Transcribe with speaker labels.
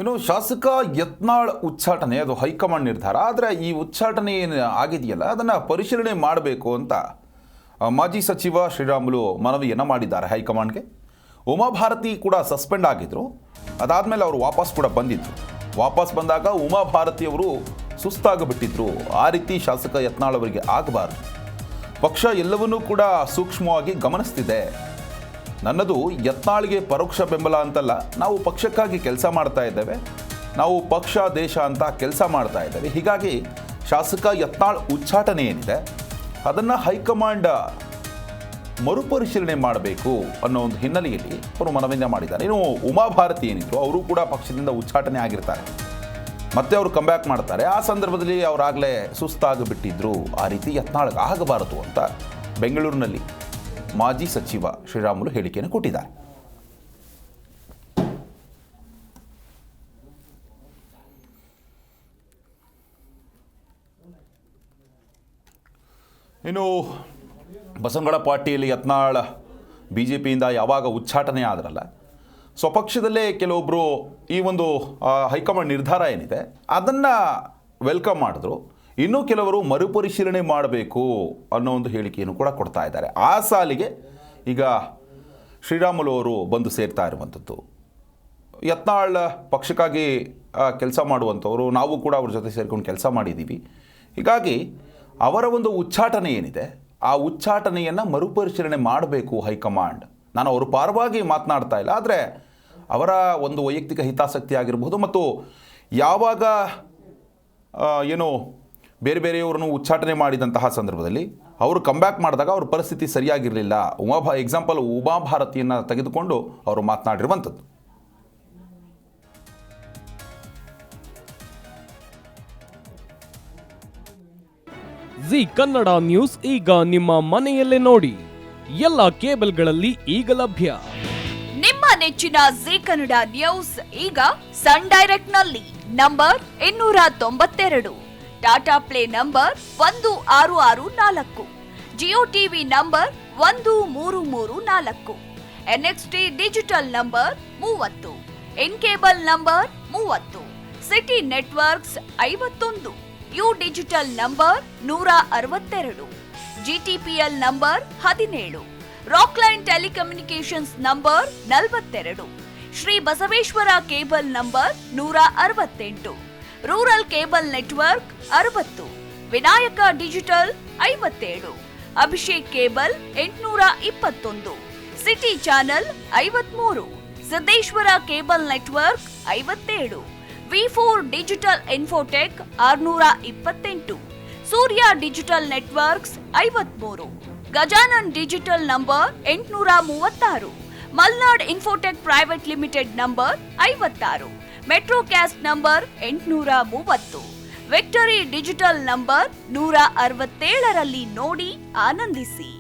Speaker 1: ಇನ್ನು ಶಾಸಕ ಯತ್ನಾಳ್ ಉಚ್ಚಾಟನೆ ಅದು ಹೈಕಮಾಂಡ್ ನಿರ್ಧಾರ. ಆದರೆ ಈ ಉಚ್ಚಾಟನೆ ಏನು ಆಗಿದೆಯಲ್ಲ ಅದನ್ನು ಪರಿಶೀಲನೆ ಮಾಡಬೇಕು ಅಂತ ಮಾಜಿ ಸಚಿವ ಶ್ರೀರಾಮುಲು ಮನವಿಯನ್ನು ಮಾಡಿದ್ದಾರೆ ಹೈಕಮಾಂಡ್ಗೆ. ಉಮಾಭಾರತಿ ಕೂಡ ಸಸ್ಪೆಂಡ್ ಆಗಿದ್ದರು. ಅದಾದಮೇಲೆ ಅವರು ವಾಪಸ್ ಕೂಡ ಬಂದಿದ್ದರು. ವಾಪಸ್ ಬಂದಾಗ ಉಮಾಭಾರತಿಯವರು ಸುಸ್ತಾಗಿಬಿಟ್ಟಿದ್ರು. ಆ ರೀತಿ ಶಾಸಕ ಯತ್ನಾಳ್ ಅವರಿಗೆ ಆಗಬಾರ್ದು. ಪಕ್ಷ ಎಲ್ಲವನ್ನೂ ಕೂಡ ಸೂಕ್ಷ್ಮವಾಗಿ ಗಮನಿಸ್ತಿದೆ. ನನ್ನದು ಯತ್ನಾಳ್ಗೆ ಪರೋಕ್ಷ ಬೆಂಬಲ ಅಂತಲ್ಲ, ನಾವು ಪಕ್ಷಕ್ಕಾಗಿ ಕೆಲಸ ಮಾಡ್ತಾ ಇದ್ದೇವೆ, ನಾವು ಪಕ್ಷ ದೇಶ ಅಂತ ಕೆಲಸ ಮಾಡ್ತಾ ಇದ್ದೇವೆ. ಹೀಗಾಗಿ ಶಾಸಕ ಯತ್ನಾಳ್ ಉಚ್ಚಾಟನೆ ಏನಿದೆ ಅದನ್ನು ಹೈಕಮಾಂಡ್ ಮರುಪರಿಶೀಲನೆ ಮಾಡಬೇಕು ಅನ್ನೋ ಒಂದು ಹಿನ್ನೆಲೆಯಲ್ಲಿ ಅವರು ಮನವಿಯನ್ನು ಮಾಡಿದ್ದಾರೆ. ಇನ್ನು ಉಮಾಭಾರತಿ ಏನಿದ್ರು ಅವರು ಕೂಡ ಪಕ್ಷದಿಂದ ಉಚ್ಚಾಟನೆ ಆಗಿರ್ತಾರೆ, ಮತ್ತೆ ಅವರು ಕಂಬ್ಯಾಕ್ ಮಾಡ್ತಾರೆ. ಆ ಸಂದರ್ಭದಲ್ಲಿ ಅವರಾಗಲೇ ಸುಸ್ತಾಗಿಬಿಟ್ಟಿದ್ರು. ಆ ರೀತಿ ಯತ್ನಾಳ್ಗೆ ಆಗಬಾರದು ಅಂತ ಬೆಂಗಳೂರಿನಲ್ಲಿ ಮಾಜಿ ಸಚಿವ ಶ್ರೀರಾಮುಲು ಹೇಳಿಕೆಯನ್ನು ಕೊಟ್ಟಿದ್ದಾರೆ. ಇನ್ನು ಬಸವನಗೌಡ ಪಾಟೀಲ್ ಯತ್ನಾಳ್ BJPಯಿಂದ ಯಾವಾಗ ಉಚ್ಚಾಟನೆ ಆದ್ರಲ್ಲ, ಸ್ವಪಕ್ಷದಲ್ಲೇ ಕೆಲವೊಬ್ಬರು ಈ ಒಂದು ಹೈಕಮಾಂಡ್ ನಿರ್ಧಾರ ಏನಿದೆ ಅದನ್ನು ವೆಲ್ಕಮ್ ಮಾಡಿದ್ರು. ಇನ್ನೂ ಕೆಲವರು ಮರುಪರಿಶೀಲನೆ ಮಾಡಬೇಕು ಅನ್ನೋ ಒಂದು ಹೇಳಿಕೆಯನ್ನು ಕೂಡ ಕೊಡ್ತಾ ಇದ್ದಾರೆ. ಆ ಸಾಲಿಗೆ ಈಗ ಶ್ರೀರಾಮುಲು ಅವರು ಬಂದು ಸೇರ್ತಾ ಇರುವಂಥದ್ದು. ಯತ್ನಾಳ್ ಪಕ್ಷಕ್ಕಾಗಿ ಕೆಲಸ ಮಾಡುವಂಥವರು, ನಾವು ಕೂಡ ಅವ್ರ ಜೊತೆ ಸೇರ್ಕೊಂಡು ಕೆಲಸ ಮಾಡಿದ್ದೀವಿ. ಹೀಗಾಗಿ ಅವರ ಒಂದು ಉಚ್ಚಾಟನೆ ಏನಿದೆ ಆ ಉಚ್ಚಾಟನೆಯನ್ನು ಮರುಪರಿಶೀಲನೆ ಮಾಡಬೇಕು ಹೈಕಮಾಂಡ್. ನಾನು ಅವ್ರ ಪರವಾಗಿ ಮಾತನಾಡ್ತಾ ಇಲ್ಲ, ಆದರೆ ಅವರ ಒಂದು ವೈಯಕ್ತಿಕ ಹಿತಾಸಕ್ತಿ ಆಗಿರ್ಬೋದು ಮತ್ತು ಯಾವಾಗ ಏನು ಬೇರೆ ಬೇರೆಯವ್ರನ್ನು ಉಚ್ಚಾಟನೆ ಮಾಡಿದಂತಹ ಸಂದರ್ಭದಲ್ಲಿ ಅವರು ಕಂಬ್ಯಾಕ್ ಮಾಡಿದಾಗ ಅವ್ರ ಪರಿಸ್ಥಿತಿ ಸರಿಯಾಗಿರಲಿಲ್ಲ. ಎಕ್ಸಾಂಪಲ್ ಉಮಾಭಾರತಿಯನ್ನು ತೆಗೆದುಕೊಂಡು ಅವರು ಮಾತನಾಡಿರುವಂಥದ್ದು.
Speaker 2: ಜಿ ಕನ್ನಡ ನ್ಯೂಸ್ ಈಗ ನಿಮ್ಮ ಮನೆಯಲ್ಲೇ ನೋಡಿ. ಎಲ್ಲ ಕೇಬಲ್ಗಳಲ್ಲಿ ಈಗ ಲಭ್ಯ.
Speaker 3: ನಿಮ್ಮ ನೆಚ್ಚಿನ ಜಿ ಕನ್ನಡ ನ್ಯೂಸ್ ಈಗ ಸನ್ ಡೈರೆಕ್ಟ್ ನಲ್ಲಿ number 292, Tata play number 1664, Jio TV number 1334, NXT digital number 30, in cable number 30, city networks 51, U digital number 162, GTPL number 17, Rockline telecommunications number 42, Shri Basaveshwara cable number 168, rural cable network 60, Vinayaka digital 57, Abhishek cable 821, city channel 53, Siddeshwara cable network 57, V4 digital Infotech 628, Surya digital networks 53, Gajanan digital number 836, Malnad Infotech private limited number 56, Metrocast number 830, victory digital number 167ರಲ್ಲಿ ನೋಡಿ ಆನಂದಿಸಿ.